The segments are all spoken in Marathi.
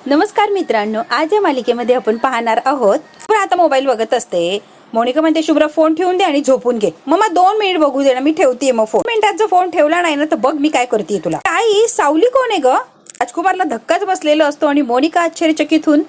नमस्कार मित्रांनो, आज या मालिकेमध्ये आपण पाहणार आहोत. पण आता मोबाईल बघत असते. मोनिका म्हणते शुभ्रा फोन ठेवून दे आणि झोपून घे. मम्मा 2 मिनिट बघू दे ना, मी ठेवतीये मग फोन. मिनिटात जर फोन ठेवला नाही ना तर बघ मी काय करते तुला. आई सावली कोण आहे ग? राजकुमारला धक्काच बसलेला असतो आणि मोनिका आश्चर्यचकित होऊन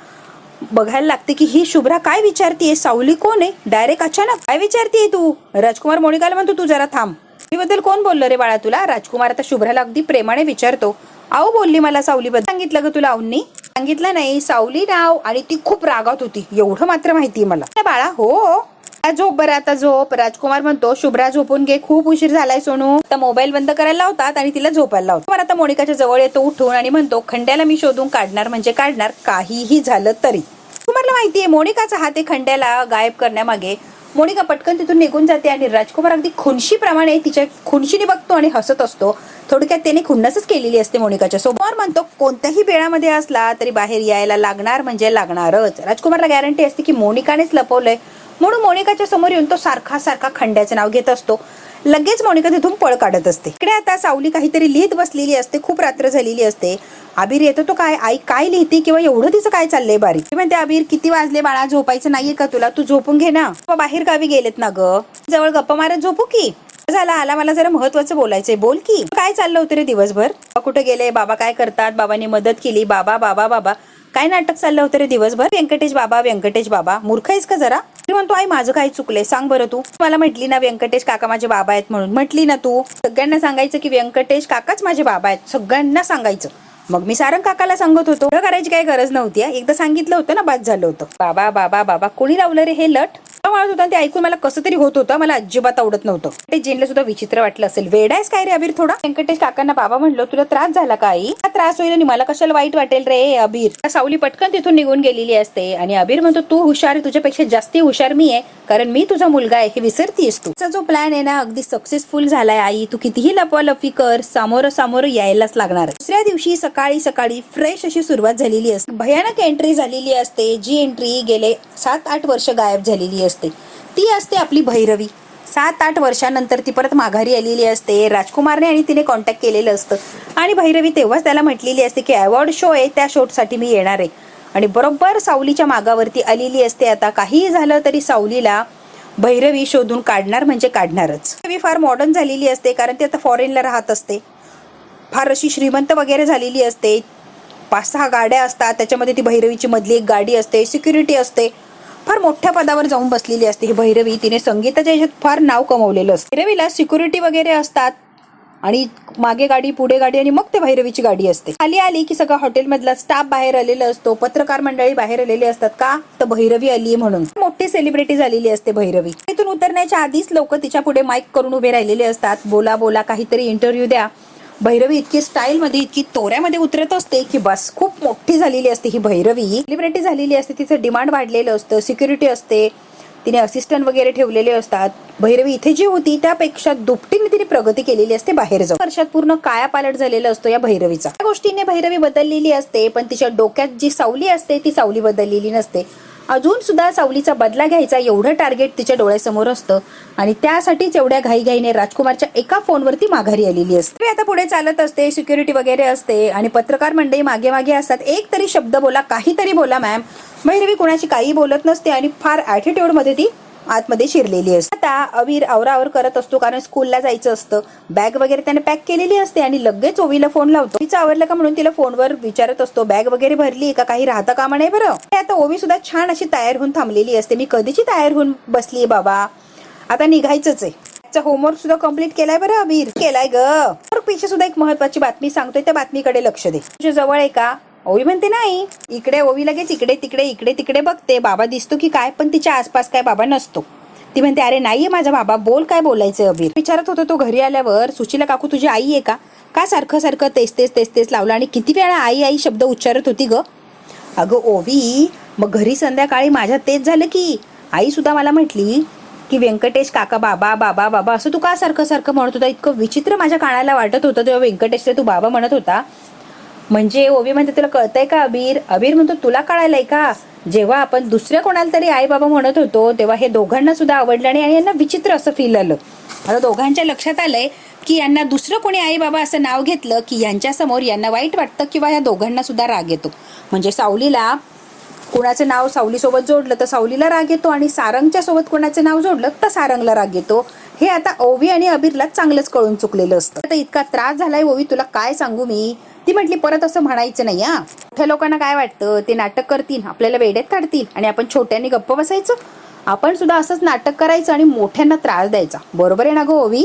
बघायला लागते की ही शुभ्रा काय विचारतीये, सावली कोण आहे? डायरेक्ट अचानक काय विचारतीये तू? राजकुमार मोनिकाला म्हणतो तू जरा थांब. बद्दल कोण बोललो रे बाळा तुला? राजकुमार आता शुभ्राला अगदी प्रेमाने विचारतो. आऊ बोलली मला सावली बद्दल. सांगितलं ग तुला आऊंनी? सांगितलं नाही, सावली नाव आणि ती खूप रागात होती एवढं मात्र माहितीये मला. बाळा हो झोप बरं, आता झोप. राजकुमार म्हणतो शुभ्रा झोपून घे, खूप उशीर झालाय सोनू. आता मोबाईल बंद करायला लावतात आणि तिला झोपायला लावतात. आता मोनिकाच्या जवळ येतो उठून आणि म्हणतो खंड्याला मी शोधून काढणार म्हणजे काढणार, काहीही झालं तरी. तुम्हाला माहितीये मोनिकाचा हात आहे खंड्याला गायब करण्यामागे. मोनिका पटकन तिथून निघून जाते आणि राजकुमार अगदी खुनशीप्रमाणे तिच्या खुनशीने बघतो आणि हसत असतो. थोडक्यात त्याने खुन्नसच केलेली असते मोनिकाच्या सोबत. म्हणतो कोणत्याही वेळामध्ये असला तरी बाहेर यायला लागणार म्हणजे लागणारच. राजकुमारला गॅरंटी असते की मोनिकानेच लपवलंय म्हणून मोनिकाच्या समोर येऊन तो सारखा सारखा खंड्याचं नाव घेत असतो. लगेच मोनिका तिथून पळ काढत असते. इकडे आता सावली काहीतरी लिहित बसलेली असते. खूप रात्र झालेली असते. अबीर येतो तो काय आई काय लिहिते किंवा एवढं तिचं काय चाललंय बारीक. म्हणते अबीर किती वाजले बाळा, झोपायचं नाहीये का तुला? तू झोपून घे ना. बाहेर गावी गेलेत ना ग, जवळ गप्पा मारत झोपू की? झाला आला, मला जरा महत्वाचं बोलायचंय, बोल की. काय चाललं होतं रे दिवसभर? कुठे गेले बाबा? काय करतात? बाबांनी मदत केली? बाबा बाबा बाबा काय नाटक चाललं होतं रे दिवसभर? व्यंकटेश बाबा व्यंकटेश बाबा. मूर्ख आहेस का जरा? म्हणतो आई माझं काय चुकलंय सांग बरं तू. मला म्हटली ना व्यंकटेश काका माझे बाबा आहेत म्हणून. म्हटली ना तू. सगळ्यांना सांगायचं की व्यंकटेश काकाच माझे बाबा आहेत, सगळ्यांना सांगायचं. मग मी सारंग काकाला सांगत होतो. करायची काही गरज नव्हती. एकदा सांगितलं होतं ना, बाद झालं होतं. बाबा बाबा बाबा कोणी लावलं रे हे लट? म्हणत होता ते ऐकून मला कसं तरी होत होतं. मला अजिबात आवडत नव्हतं. ते जेनला सुद्धा विचित्र वाटलं असेल. वेडायस काय रे अबीर थोडा? व्यंकटेश काकांना बाबा म्हणलो तुला त्रास झाला का आई? त्रास होईल आणि मला कशाला वाईट वाटेल रे अबीर. सावली पटकन तिथून निघून गेलेली असते आणि अबीर म्हणतो तू हुशार आहे, तुझ्यापेक्षा जास्ती हुशार मी आहे, कारण मी तुझा मुलगा आहे हे विसरतीयस तू. तुझा जो प्लॅन आहे ना अगदी सक्सेसफुल झालाय आई. तू कितीही लपवालपी कर, समोर समोर यायलाच लागणार. दुसऱ्या दिवशी सकाळी सकाळी फ्रेश अशी सुरुवात झालेली असते. भयानक एंट्री झालेली असते. जी एंट्री गेले 7-8 वर्ष गायब झालेली असते ती असते आपली भैरवी. 7-8 वर्षानंतर ती परत माघारी आलेली असते. राजकुमारने आणि तिने कॉन्टॅक्ट केलेलं असतं आणि भैरवी तेव्हाच त्याला म्हटलेली असते की अवॉर्ड शो आहे, त्या शोसाठी मी येणार आहे. आणि बरोबर सावलीच्या मागावरती आलेली असते. आता काहीही झालं तरी सावलीला भैरवी शोधून काढणार म्हणजे काढणारच. भैरवी फार मॉडर्न झालेली असते कारण ती आता फॉरेनला राहत असते. फार अशी श्रीमंत वगैरे झालेली असते. 5-6 गाड्या असतात, त्याच्यामध्ये ती भैरवीची मधली एक गाडी असते. सिक्युरिटी असते. फार मोठ्या पदावर जाऊन बसलेली असते ही भैरवी. तिने संगीताच्या याच्यात फार नाव कमवलेलं असतं. भैरवीला सिक्युरिटी वगैरे असतात आणि मागे गाडी पुढे गाडी आणि मग ते भैरवीची गाडी असते. आली की सगळा हॉटेलमधला स्टाफ बाहेर आलेला असतो. पत्रकार मंडळी बाहेर आलेले असतात. का तर भैरवी आली म्हणून. मोठी सेलिब्रिटी झालेली असते भैरवी. तिथून उतरण्याच्या आधीच लोक तिच्या पुढे माईक करून उभे राहिलेले असतात. बोला बोला, काहीतरी इंटरव्ह्यू द्या. भैरवी इतकी स्टाईल मध्ये इतकी तोऱ्यामध्ये उतरत असते की बस. खूप मोठी झालेली असते ही भैरवी. सेलिब्रिटी झालेली असते. तिचं डिमांड वाढलेलं असतं. सिक्युरिटी असते. तिने असिस्टंट वगैरे ठेवलेले असतात. भैरवी इथे जी होती त्यापेक्षा दुपटीने तिने प्रगती केलेली असते बाहेर जाऊन. वर्षात पूर्ण कायापालट झालेला असतो या भैरवीचा. त्या गोष्टीने भैरवी बदललेली असते पण तिच्या डोक्यात जी सावली असते ती सावली बदललेली नसते. अजून सुद्धा सावलीचा बदला घ्यायचा एवढं टार्गेट तिच्या डोळ्यासमोर असतं आणि त्यासाठीच एवढ्या घाईघाईने राजकुमारच्या एका फोनवरती माघारी आलेली असते. आता पुढे चालत असते. सिक्युरिटी वगैरे असते आणि पत्रकार मंडळी मागे मागे असतात. एक तरी शब्द बोला, काहीतरी बोला मॅम. भैरवी कुणाची काही बोलत नसते आणि फार ऍटिट्यूड मध्ये ती आतमध्ये शिरलेली असते. आता अबीर आवरावर करत असतो कारण स्कूलला जायचं असतं. बॅग वगैरे त्याने पॅक केलेली असते आणि लगेच ओवीला फोन लावतो. तिचं आवरलं का म्हणून तिला फोनवर विचारत असतो बॅग वगैरे भरली का, काही राहतं कामा नाही बरं. आता ओवी सुद्धा छान अशी तयार होऊन थांबलेली असते. मी कधीची तयार होऊन बसलीये बाबा, आता निघायचंच आहे. होमवर्क सुद्धा कम्प्लीट केलाय बरं अबीर. केलाय ग. पेक्षा सुद्धा एक महत्वाची बातमी सांगतोय, त्या बातमीकडे लक्ष दे. तुझ्या जवळ आहे का? ओवी म्हणते नाही. इकडे ओवी लगेच इकडे तिकडे इकडे तिकडे बघते. बाबा दिसतो की काय, पण तिच्या आसपास काय बाबा नसतो. ती म्हणते अरे नाहीये माझा बाबा, बोल काय बोलायचं अबीर. विचारत होतो तो घरी आल्यावर सुशीला काकू तुझी आई आहे का? का सारखं सारखं तेच तेच तेच तेच लावलं आणि किती वेळा आई आई शब्द उच्चारत होती ग? अगं ओवी, मग घरी संध्याकाळी माझ्या तेच झालं की आई सुद्धा मला म्हटली की व्यंकटेश काका बाबा बाबा बाबा असं तू का सारखं सारखं म्हणत होता? इतकं विचित्र माझ्या कानाला वाटत होतं तेव्हा व्यंकटेशला तू बाबा म्हणत होता. म्हणजे ओवी म्हणते तुला कळतंय का अबीर? अबीर म्हणतो तुला कळायलंय का? जेव्हा आपण दुसऱ्या कोणाला तरी आई बाबा म्हणत होतो तेव्हा हे दोघांना सुद्धा आवडलं आणि यांना विचित्र असं फील आलं. आता दोघांच्या लक्षात आलंय की यांना दुसरं कोणी आई बाबा असं नाव घेतलं की यांच्यासमोर यांना वाईट वाटतं किंवा या दोघांना सुद्धा राग येतो. म्हणजे सावलीला कोणाचं नाव सावलीसोबत जोडलं तर सावलीला राग येतो आणि सारंगच्या सोबत कोणाचं नाव जोडलं तर सारंगला राग येतो. हे आता ओवी आणि अबीरला चांगलंच कळून चुकलेलं असतं. आता इतका त्रास झालाय ओवी, तुला काय सांगू मी. ती म्हटली परत असं म्हणायचं नाही हा. मोठ्या लोकांना काय वाटतं, ते नाटक करतील, आपल्याला वेड्यात काढतील आणि आपण छोट्यांनी गप्प बसायचं. आपण सुद्धा असंच नाटक करायचं आणि मोठ्यांना त्रास द्यायचा. बरोबर आहे ना गो ओवी.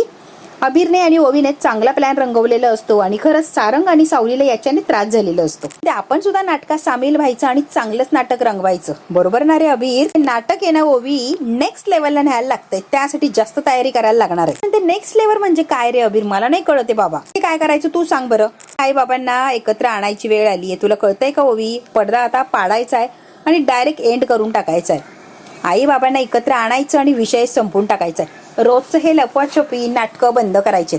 अबीरने आणि ओवीने चांगला प्लॅन रंगवलेला असतो आणि खरंच सारंग आणि सावलीला याच्याने त्रास झालेला असतो. ते आपण सुद्धा नाटकात सामील व्हायचं आणि चांगलंच नाटक रंगवायचं. बरोबर ना रे अबीर. नाटक आहे ना ओवी नेक्स्ट लेवलला न्यायला लागतंय, त्यासाठी जास्त तयारी करायला लागणार आहे. ते नेक्स्ट लेवल म्हणजे काय रे अबीर, मला नाही कळते बाबा. ते काय करायचं तू सांग बरं. आई बाबांना एकत्र आणायची वेळ आली आहे, तुला कळतंय का ओवी. पडदा आता पाडायचा आहे आणि डायरेक्ट एंड करून टाकायचा आहे. आई बाबांना एकत्र आणायचं आणि विषय संपून टाकायचा आहे. रोजचं हे लपवाछपी नाटकं बंद करायचे.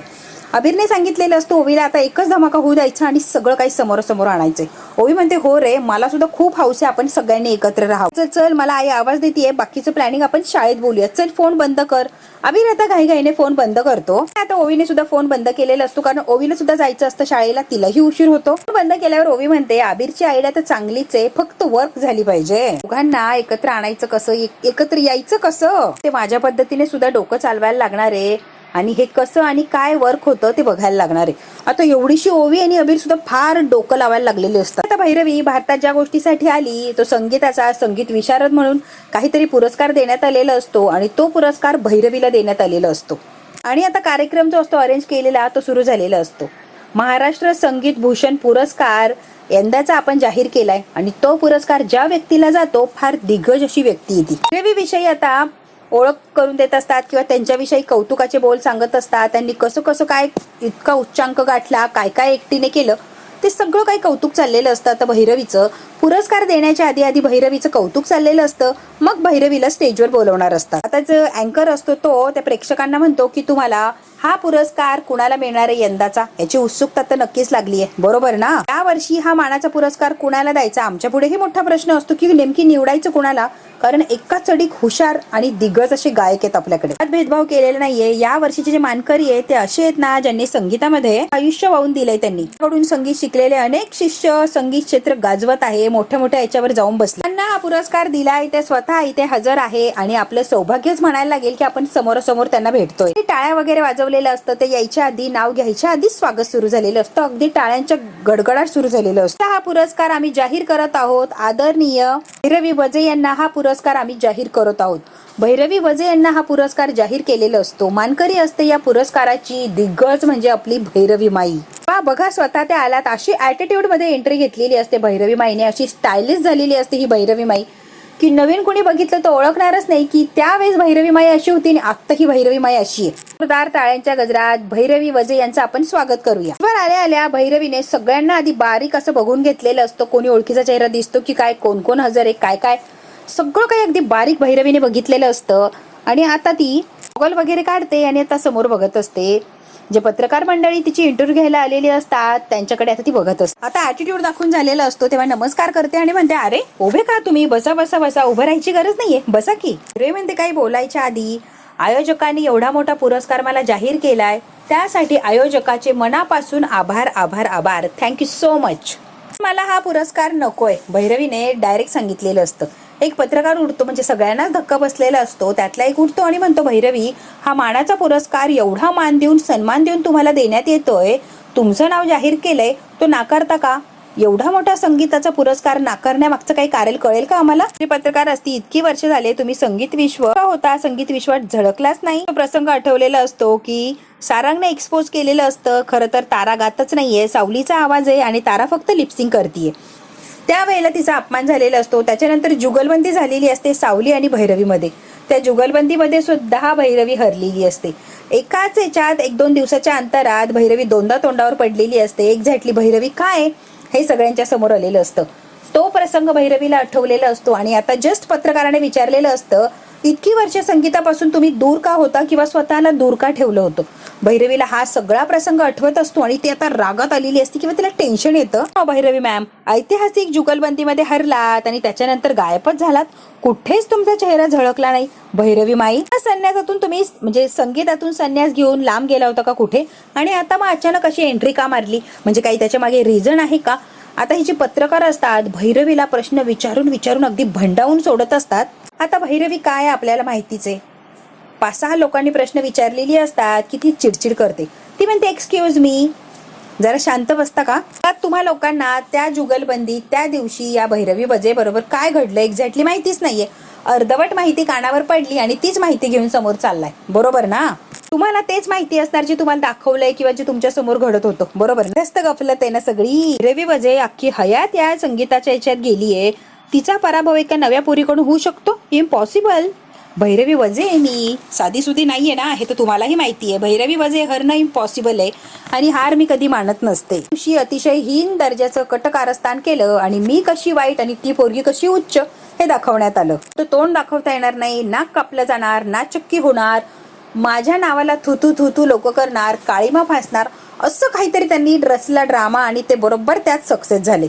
अबीरने सांगितलेलं असतं ओवीला आता एकच धमाका होऊ द्यायचा आणि सगळं काही समोरासमोर आणायचंय. ओवी म्हणते हो रे, मला सुद्धा खूप हौस आहे, आपण सगळ्यांनी एकत्र राहावं. चल मला आई आवाज देतीये, बाकीचं प्लॅनिंग आपण शाळेत बोलूया. चल फोन बंद कर. अबीर आता घाईघाईने फोन बंद करतो. आता ओवीने सुद्धा फोन बंद केलेला असतो, कारण ओवीला सुद्धा जायचं असतं शाळेला, तिलाही उशीर होतो. बंद केल्यावर ओवी म्हणते अबीरची आयडिया तर चांगलीच आहे, फक्त वर्क झाली पाहिजे. दोघांना एकत्र आणायचं कसं, एकत्र यायचं कसं, ते माझ्या पद्धतीने सुद्धा डोकं चालवायला लागणार आहे आणि हे कसं आणि काय वर्क होतं ते बघायला लागणार आहे. आता एवढीशी ओवी आणि अबीर सुद्धा फार डोकं लावायला लागलेले असतात. आता भैरवी भारतात ज्या गोष्टीसाठी आली तो संगीताचा संगीत विशारद म्हणून काहीतरी पुरस्कार देण्यात आलेला असतो आणि तो पुरस्कार भैरवीला देण्यात आलेला असतो. आणि आता कार्यक्रम जो असतो अरेंज केलेला तो सुरू झालेला असतो. महाराष्ट्र संगीत भूषण पुरस्कार यंदाचा आपण जाहीर केलाय आणि तो पुरस्कार ज्या व्यक्तीला जातो फार दिग्गज अशी व्यक्ती येते. भैरवी विषयी आता ओळख करून देत असतात किंवा त्यांच्याविषयी कौतुकाचे बोल सांगत असतात. त्यांनी कसं कसं काय इतका उच्चांक गाठला, काय काय एकटीने केलं, ते सगळं काही कौतुक चाललेलं असतं. आता भैरवीचं पुरस्कार देण्याच्या आधी भैरवीचं कौतुक चाललेलं असतं, मग भैरवीला स्टेजवर बोलवणार असतात. आता जो अँकर असतो तो त्या प्रेक्षकांना म्हणतो की तुम्हाला हा पुरस्कार कुणाला मिळणार आहे यंदाचा, याची उत्सुकता तर नक्कीच लागली आहे. बरोबर ना. या वर्षी हा मानाचा पुरस्कार कुणाला द्यायचा, आमच्या पुढेही मोठा प्रश्न असतो की नेमकी निवडायचं कुणाला, कारण एकाच चढीक हुशार आणि दिग्गज असे गायक आहेत आपल्याकडे. भेदभाव केलेला नाहीये. या वर्षीचे जे मानकरी आहेत ते असे आहेत ना ज्यांनी संगीतामध्ये आयुष्य वाहून दिलंय. त्यांनी कडून संगीत शिकलेले अनेक शिष्य संगीत क्षेत्र गाजवत आहे, मोठ्या मोठ्या याच्यावर जाऊन बसले. त्यांना हा पुरस्कार दिलाय, ते स्वतः इथे हजर आहे आणि आपलं सौभाग्यच म्हणायला लागेल की आपण समोरासमोर त्यांना भेटतोय. टाळ्या वगैरे वाजवलेलं असतं, ते यायच्या आधी नाव घ्यायच्या आधीच स्वागत सुरू झालेलं असतं, अगदी टाळ्यांच्या गडगडाट सुरू झालेलं असतं. हा पुरस्कार आम्ही जाहीर करत आहोत. आदरणीय भैरवी वजे यांना हा पुरस्कार आम्ही जाहीर करत आहोत. भैरवी वजे यांना हा पुरस्कार जाहीर केलेला असतो. मानकरी असते या पुरस्काराची दिग्गज म्हणजे आपली भैरवी माई. बघा स्वतः त्या आलात, अशी ऍटिट्यूड मध्ये एंट्री घेतलेली असते भैरवी माईने, अशी स्टायलिश झालेली असते ही भैरवी माई की नवीन कोणी बघितलं तर ओळखणारच नाही की त्यावेळेस भैरवी माई अशी होती आणि आता ही भैरवी माई अशी आहे. जोरदार टाळ्यांच्या गजरात भैरवी वजे यांचं आपण स्वागत करूया. वर आल्या आल्या भैरवीने सगळ्यांना आधी बारीक असं बघून घेतलेलं असतं. कोणी ओळखीचा चेहरा दिसतो की काय, कोण कोण हजर आहे, काय काय सगळं काही अगदी बारीक भैरवीने बघितलेलं असतं. आणि आता ती गॉगल वगैरे काढते आणि आता समोर बघत असते. जे पत्रकार मंडळी तिची इंटरव्ह्यू घ्यायला आलेली असतात त्यांच्याकडे आता ती बघत असते. आता ऍटिट्यूड दाखवून झालेला असतो तेव्हा नमस्कार करते आणि म्हणते अरे उभे का तुम्ही, बसा बसा बसा, उभं राहायची गरज नाहीये, बसा की. रे म्हणते काही बोलायच्या आधी आयोजकांनी एवढा मोठा पुरस्कार मला जाहीर केलाय त्यासाठी आयोजकाचे मनापासून आभार आभार आभार, थँक्यू सो मच. मला हा पुरस्कार नकोय भैरवीने डायरेक्ट सांगितलेलं असतं. एक पत्रकार उठतो, म्हणजे सगळ्यांनाच धक्का बसलेला असतो, त्यातला एक उठतो आणि म्हणतो भैरवी हा मानाचा पुरस्कार एवढा मान देऊन सन्मान देऊन तुम्हाला देण्यात येतोय, तुमचं नाव जाहीर केलंय, तो नाकारता का? एवढा मोठा संगीताचा पुरस्कार नाकारण्यामागचं काही कारण कळेल का आम्हाला? पत्रकार असती इतकी वर्ष झाले तुम्ही संगीत विश्व होता, संगीत विश्वात झळकलाच नाही. तो प्रसंग आठवलेला असतो की सारंगने एक्सपोज केलेलं असतं. खरं तर तारा गातच नाहीये, सावलीचा आवाज आहे आणि तारा फक्त लिपसिंग करतीये. त्यावेळेला तिचा अपमान झालेला असतो. त्याच्यानंतर जुगलबंदी झालेली असते सावली आणि भैरवीमध्ये. त्या जुगलबंदीमध्ये सुद्धा भैरवी हरलेली असते. एकाच याच्यात 1-2 दिवसाच्या अंतरात भैरवी दोनदा तोंडावर पडलेली असते. एक्झॅक्टली भैरवी काय हे सगळ्यांच्या समोर आलेलं असतं. तो प्रसंग भैरवीला आठवलेला असतो आणि आता जस्ट पत्रकाराने विचारलेलं असतं इतकी वर्ष संगीतापासून तुम्ही दूर का होता किंवा स्वतःला दूर का ठेवलं होतं? भैरवीला हा सगळा प्रसंग आठवत असतो आणि ती आता रागात आलेली असते किंवा तिला टेन्शन येतं. भैरवी मॅम, ऐतिहासिक जुगलबंदीमध्ये हरलात आणि त्याच्यानंतर गायबच झालात. कुठेच तुमचा चेहरा झळकला नाही. भैरवी माई, संन्यासातून तुम्ही म्हणजे संगीतातून संन्यास घेऊन लांब गेला होता का कुठे? आणि आता मग अचानक अशी एंट्री का मारली? म्हणजे काही त्याच्या मागे रिझन आहे का? आता ही जी पत्रकार असतात भैरवीला प्रश्न विचारून विचारून अगदी भंडावून सोडत असतात. आता भैरवी काय आपल्याला माहितीच आहे. 5-6 लोकांनी प्रश्न विचारलेली असतात की ती चिडचिड करते. ती म्हणते एक्सक्यूज मी, जरा शांत बसता का? तुम्हा लोकांना त्या जुगलबंदी त्या दिवशी या भैरवी वजे बरोबर काय घडलं एक्झॅक्टली माहितीच नाहीये. अर्धवट माहिती कानावर पडली आणि तीच माहिती घेऊन समोर चाललाय, बरोबर ना? तुम्हाला तेच माहिती असणार जे तुम्हाला दाखवलंय किंवा जे तुमच्या समोर घडत होतं, बरोबर? जास्त गफलत आहे ना सगळी. भैरवी वजे अख्खी हयात या संगीताच्या याच्यात गेलीये. तिचा पराभव एका नव्या पोरीकडून होऊ शकतो? इम्पॉसिबल. भैरवी वजे मी साधी सुधी नाहीये ना, हे तर तुम्हालाही माहिती आहे. भैरवी वजे हरणं इम्पॉसिबल आहे आणि हार मी कधी मानत नसते. दिवशी अतिशय हीन दर्जाचं कटकारस्थान केलं आणि मी कशी वाईट आणि ती पोरगी कशी उच्च हे दाखवण्यात आलं. तर तोंड दाखवता येणार नाही, नाक कापलं जाणार, नाचक्की होणार, माझ्या नावाला थुतू थुतू लोक करणार, काळीमा फासणार, असं काहीतरी त्यांनी रचला ड्रामा आणि ते बरोबर त्यात सक्सेस झाले.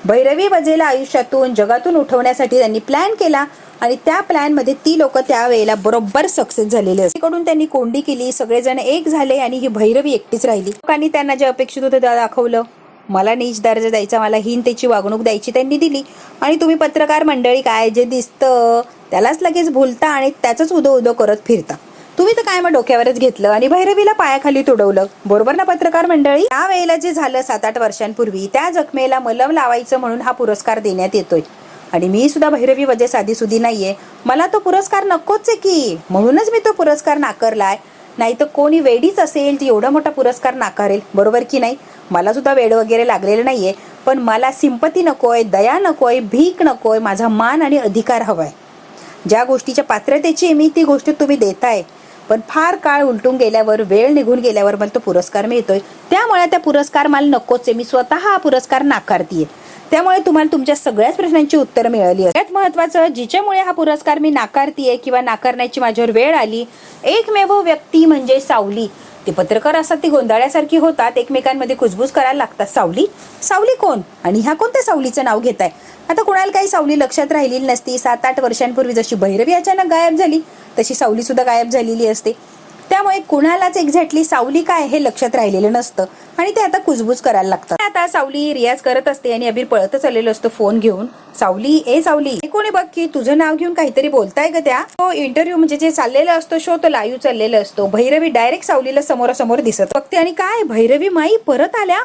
भैरवी वजेला आयुष्यातून जगातून उठवण्यासाठी त्यांनी प्लॅन केला आणि त्या प्लॅन मध्ये ती लोक त्यावेळेला बरोबर सक्सेस झालेले असते. कडून त्यांनी कोंडी केली, सगळेजण एक झाले आणि ही भैरवी एकटीच राहिली. लोकांनी त्यांना जे अपेक्षित होतं ते दाखवलं. मला नीच दर्जा द्यायचा, मला हीनतेची वागणूक द्यायची त्यांनी दिली. आणि तुम्ही पत्रकार मंडळी काय जे दिसतं त्यालाच लगेच भुलता आणि त्याच उदो उदो करत फिरता. तुम्ही तर काय मग डोक्यावरच घेतलं आणि भैरवीला पायाखाली तुडवलं, बरोबर ना पत्रकार मंडळी? त्यावेळेला जे झालं 7-8 वर्षांपूर्वी त्या जखमेला मलम लावायचं म्हणून हा पुरस्कार देण्यात येतोय. आणि मी सुद्धा भैरवी वजे साधी सुधी नाहीये. मला तो पुरस्कार नकोच आहे की, म्हणूनच मी तो पुरस्कार नाकारलाय. नाही तर कोणी वेडीच असेल ती एवढा मोठा पुरस्कार नाकारेल, बरोबर की नाही? मला सुद्धा वेड वगैरे लागलेलं नाहीये, पण मला सिंपती नकोय, दया नकोय, भीक नकोय, माझा मान आणि अधिकार हवाय. ज्या गोष्टीच्या पात्रतेची मी ती गोष्ट तुम्ही देताय, पण फार काळ उलटून गेल्यावर, वेळ निघून गेल्यावर मला तो पुरस्कार मिळतोय. त्यामुळे त्या पुरस्कार मला नकोच आहे. मी स्वतः हा पुरस्कार नाकारतीये. त्यामुळे तुम्हाला तुमच्या सगळ्याच प्रश्नांची उत्तरं मिळाली. सगळ्यात महत्वाचं, जिच्यामुळे हा पुरस्कार मी नाकारतीये किंवा नाकारण्याची माझ्यावर वेळ आली, एकमेव व्यक्ती म्हणजे सावली. ते पत्रकार असतात ती गोंधळ्यासारखी होतात, एकमेकांमध्ये कुजबूज करायला लागतात. सावली? सावली कोण? आणि ह्या कोणत्या सावलीचं नाव घेताय? आता कोणाला काही सावली लक्षात राहिलेली नसती. 7-8 वर्षांपूर्वी जशी भैरवी अचानक गायब झाली तशी सावली सुद्धा गायब झालेली असते. त्यामुळे कुणालाच एक्झॅक्टली सावली काय हे लक्षात राहिलेलं नसतं आणि ते आता कुजबूज करायला लागतात. आता सावली रियाज करत असते आणि अबीर पळतच आलेलो असतो फोन घेऊन. सावली, ए सावली, कोणी बघ की तुझं नाव घेऊन काहीतरी बोलताय का त्या? तो इंटरव्ह्यू म्हणजे जे चाललेला असतो शो तो लाईव्ह चाललेला असतो. भैरवी डायरेक्ट सावलीला समोरासमोर दिसत बघते आणि काय भैरवी माई परत आल्या.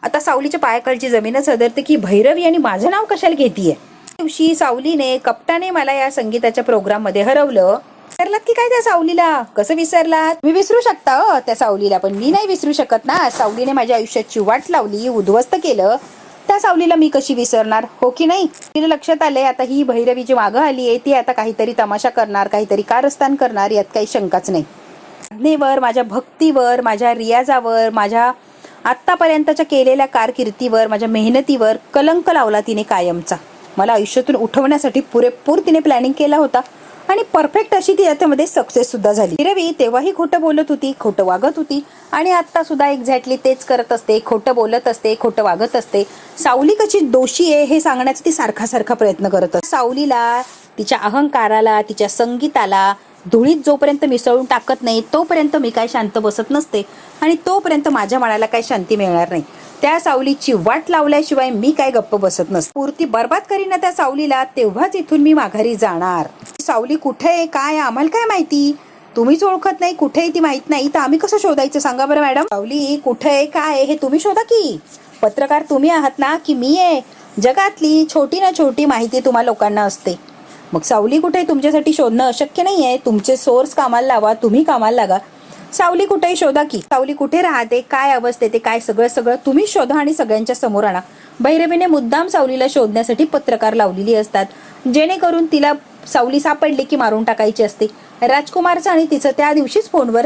आता सावलीच्या पायाखालची जमीनच हदरते की भैरवी आणि माझं नाव कशाला घेतीये. दिवशी सावलीने कप्ताने मला या संगीताच्या प्रोग्राम मध्ये हरवलं. विसरलात की काय त्या सावलीला? कसं विसरलात? मी विसरू शकता त्या सावलीला, पण मी नाही विसरू शकत ना. सावलीने माझ्या आयुष्याची वाट लावली, उद्ध्वस्त केलं, त्या सावलीला मी कशी विसरणार, हो की नाही? तिला लक्षात आलंय आता ही भैरवी जी मागं आली आहे ती आता काहीतरी तमाशा करणार, काहीतरी कारस्थान करणार, यात काही शंकाच नाही. साधनेवर, माझ्या भक्तीवर, माझ्या रियाजावर, माझ्या आत्तापर्यंतच्या केलेल्या कारकिर्दीवर, माझ्या मेहनतीवर कलंक लावला तिने कायमचा. मला आयुष्यातून उठवण्यासाठी पुरेपूर तिने प्लॅनिंग केला होता आणि परफेक्ट अशी ती याच्यामध्ये सक्सेस सुद्धा झाली. भैरवी तेव्हाही खोटं बोलत होती, खोटं वागत होती आणि आता सुद्धा एक्झॅक्टली तेच करत असते. खोटं बोलत असते, खोटं वागत असते. सावली कशी दोषी आहे हे सांगण्याचा ती सारखा प्रयत्न करत असते. सावलीला, तिच्या अहंकाराला, तिच्या संगीताला धुळीत जोपर्यंत मिसळून टाकत नाही तोपर्यंत मी काय शांत बसत नसते आणि तोपर्यंत माझ्या मनाला काय शांती मिळणार नाही. त्या सावलीची वाट लावल्याशिवाय मी काय गप्प बसत नसते. पूर्ती बर्बाद करीन त्या सावलीला, तेव्हाच इथून मी माघारी जाणार. सावली कुठे आहे, काय, आम्हाला काय माहिती? तुम्हीच ओळखत नाही, कुठे ती माहित नाही, तर आम्ही कसं शोधायचं सांगा बरं मॅडम? सावली कुठे आहे, काय हे तुम्ही शोधा की. पत्रकार तुम्ही आहात ना की मी आहे? जगातली छोटी ना छोटी माहिती तुम्हा लोकांना असते. मग सावली कुठे तुमच्यासाठी शोधणं अशक्य नाहीये. तुमचे सोर्स कामाला लावा, तुम्ही कामाला लागा. सावली कुठेही शोधा की. सावली कुठे राहते, काय अवस्थेत, काय सगळं तुम्ही शोधा आणि सगळ्यांच्या समोर आणा. भैरवीने मुद्दाम सावलीला शोधण्यासाठी पत्रकार लावलेली असतात, जेणेकरून तिला सावली सापडली की मारून टाकायची असते. राजकुमारचं आणि तिचं त्या दिवशीच फोनवर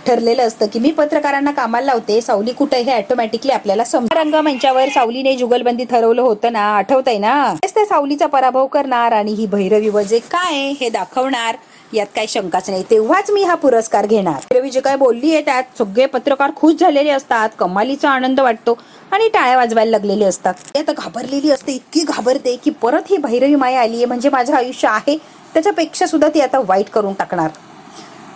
ठरलेलं असतं की मी पत्रकारांना कामाला लावते, सावली कुठे हे ऑटोमॅटिकली आपल्याला समजतं. रंगमंचावर सावलीने जुगलबंदी ठरवलं होतं ना, आठवतंय ना? तेच त्या सावलीचा पराभव करणार आणि ही भैरवी वजे काय हे दाखवणार, यात काही शंकाच नाही. तेव्हाच मी हा पुरस्कार घेणार. भैरवी जे काय बोलली आहे त्यात सगळे पत्रकार खुश झालेले असतात, कमालीचा आनंद वाटतो आणि टाळ्या वाजवायला लागलेले असतात. ती आता घाबरलेली असते, इतकी घाबरते की परत ही भैरवी माया आली आहे म्हणजे माझं आयुष्य आहे त्याच्यापेक्षा सुद्धा ती आता वाईट करून टाकणार.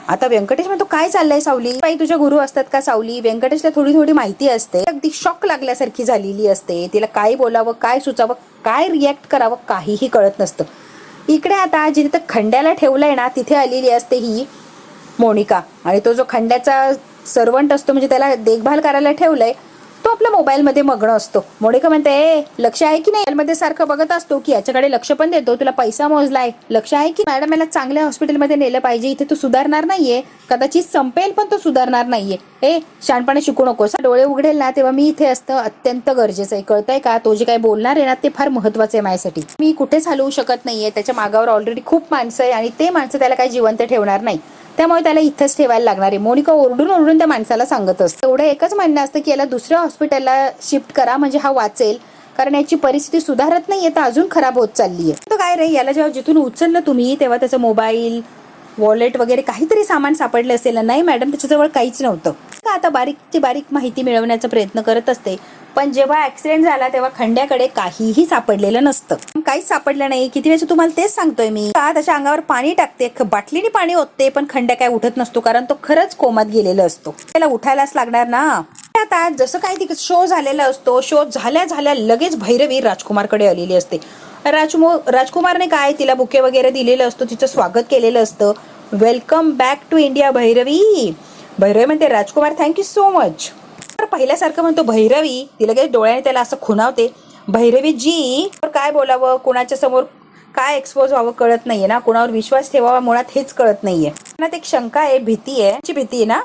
आता व्यंकटेश म्हणतो काय चाललंय सावली, बाई तुझ्या गुरु असतात का सावली? व्यंकटेशला थोडी थोडी माहिती असते, अगदी शॉक लागल्यासारखी झालेली असते. तिला काय बोलावं, काय सुचावं, काय रिॲक्ट करावं काहीही कळत नसतं. इकडे आता जिथे खंड्याला ठेवलंय ना तिथे आलेली असते ही मोनिका आणि तो जो खंड्याचा सर्वंट असतो म्हणजे त्याला देखभाल करायला ठेवलंय तो आपल्या मोबाईलमध्ये मग्न असतो. मोनिका म्हणते ए लक्ष आहे की नाही, मध्ये सारखं बघत असतो की याच्याकडे लक्ष पण देतो, तुला पैसा मोजलाय, लक्ष आहे की मॅडम याला चांगल्या हॉस्पिटलमध्ये नेलं पाहिजे, इथे तो सुधारणार नाहीये, कदाचित संपेल पण तो सुधारणार नाहीये. ए शहाणपणे शिकू नकोस, डोळे उघडेल ना तेव्हा मी इथे असतं अत्यंत गरजेचं आहे, कळतंय का? तो जे काही बोलणार आहे ना ते फार महत्वाचं आहे माझ्यासाठी, मी कुठेच हलवू शकत नाहीये, त्याच्या मागावर ऑलरेडी खूप माणसं आहे आणि ते माणसं त्याला काही जिवंत ठेवणार नाही, त्यामुळे त्याला इथंच ठेवायला लागणार आहे. मोनिका ओरडून ओरडून त्या माणसाला सांगत असते. एवढं एकच म्हणणं असतं की याला दुसऱ्या हॉस्पिटलला शिफ्ट करा म्हणजे हा वाचेल, कारण याची परिस्थिती सुधारत नाहीये तर अजून खराब होत चालली आहे. तर काय रे, याला जेव्हा जिथून उचललं तुम्ही तेव्हा त्याचं मोबाईल वॉलेट वगैरे काहीतरी सामान सापडलं असेल ना? नाही मॅडम त्याच्याजवळ काहीच नव्हतं. का आता बारीकची बारीक माहिती मिळवण्याचा प्रयत्न करत असते, पण जेव्हा ऍक्सिडेंट झाला तेव्हा खंड्याकडे काहीही सापडलेलं नसतं, काहीच सापडलं नाही. किती वेळेस तुम्हाला तेच सांगतोय मी, का त्याच्या अंगावर पाणी टाकते, बाटलीने पाणी ओतते, पण खंड्या काय उठत नसतो कारण तो खरंच कोमात गेलेला असतो, त्याला उठायलाच लागणार ना. आता जसं काही ती शो झालेला असतो, शो झाल्या झाल्या लगेच भैरवी राजकुमारकडे आलेली असते. राजकुमारने काय तिला बुके वगैरे दिलेलं असतं, तिचं स्वागत केलेलं असतं. Welcome back to India Bhairavi. Bhairavi म्हणते राजकुमार थँक्यू सो मच. पहिल्यासारखं म्हणतो भैरवी, ती लगेच डोळ्याने त्याला असं खुणावते. भैरवी जी काय बोलावं, कोणाच्या समोर काय एक्सपोज व्हावं कळत नाहीये ना, कोणावर विश्वास ठेवावा मुळात हेच कळत नाहीये. मनात एक शंका आहे, भीती आहे, भीती आहे ना,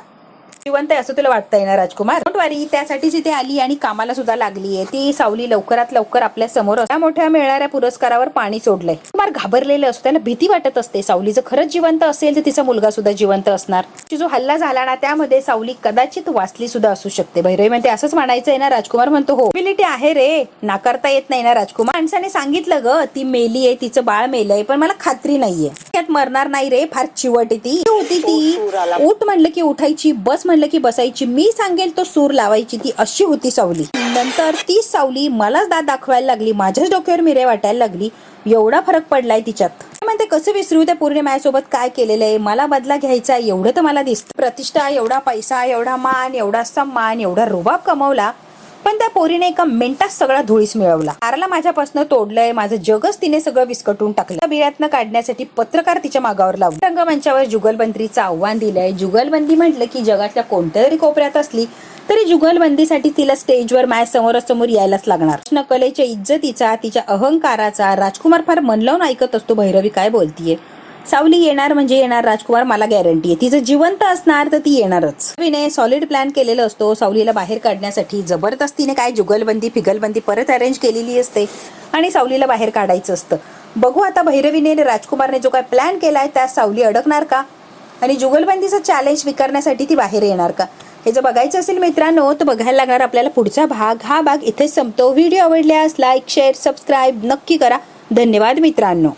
जिवंत आहे असं तुला वाटतंय ना राजकुमार? डोंट वरी, त्यासाठीच इथे आली आणि कामाला सुद्धा लागली आहे. ती सावली लवकरात लवकर आपल्या समोर त्या मोठ्या मिळणाऱ्या पुरस्कारावर पाणी सोडलंय. कुमार घाबरलेले असतो, त्याला भीती वाटत असते. सावली जर खरंच जिवंत असेल तर तिचा मुलगा सुद्धा जिवंत असणार. जो हल्ला झाला ना त्यामध्ये सावली कदाचित वाचली सुद्धा असू शकते. भैरवी म्हणते असंच म्हणायचंय ना? राजकुमार म्हणतो हो, पॉसिबिलिटी आहे रे, नाकारता येत नाही ना राजकुमार. माणसाने सांगितलं ग ती मेली आहे, तिचं बाळ मेलंय, पण मला खात्री नाहीये त्यात मरणार नाही रे, फार चिवट ती होती ती. उठ म्हणलं की उठायची, बस म्हणलं की बसायची, मी सांगेल तो सूर लावायची, ती अशी होती सावली. नंतर ती सावली मलाच दात दाखवायला लागली, माझ्याच डोक्यावर मिरे वाटायला लागली, एवढा फरक पडलाय तिच्यात. म्हणते कसं विसरू त्या पूर्ण माझ्यासोबत काय केलेलं आहे, मला बदला घ्यायचा एवढं तर मला दिसतं. प्रतिष्ठा, एवढा पैसा, एवढा मान, एवढा सन्मान, एवढा रुबाब कमवला, पण त्या पोरीने एका मिनिटात सगळा धुळीस मिळवला. ताराला माझ्यापासून तोडलंय, माझं जगच तिने सगळं विस्कटून टाकलं. बिळातनं काढण्यासाठी पत्रकार तिच्या मागावर लावले. रंगमंचावर जुगलबंदीचं आव्हान दिलंय. जुगलबंदी म्हटलं की जगातल्या कोणत्या तरी कोपऱ्यात असली तरी जुगलबंदीसाठी तिला स्टेजवर माझ्या समोरासमोर यायलाच लागणार. कलेच्या इज्जतीचा, तिच्या अहंकाराचा राजकुमार फार मन लावून ऐकत असतो. भैरवी काय बोलतीये, सावली येणार म्हणजे येणार राजकुमार, मला गॅरंटी आहे. तिचं जिवंत असणार तर ती येणारच. विने सॉलिड प्लॅन केलेलं असतो सावलीला बाहेर काढण्यासाठी. जबरदस्तीने काय जुगलबंदी फिगलबंदी परत अरेंज केलेली असते आणि सावलीला बाहेर काढायचं असतं. बघू आता भैरवीने राजकुमारने जो काय प्लॅन केलाय त्यात सावली अडकणार का आणि जुगलबंदीचं चॅलेंज स्वीकारण्यासाठी ती बाहेर येणार का, हे जर बघायचं असेल मित्रांनो तर बघायला लागणार आपल्याला पुढचा भाग. हा भाग इथेच संपतो. व्हिडिओ आवडल्यास लाईक शेअर सबस्क्राईब नक्की करा. धन्यवाद मित्रांनो.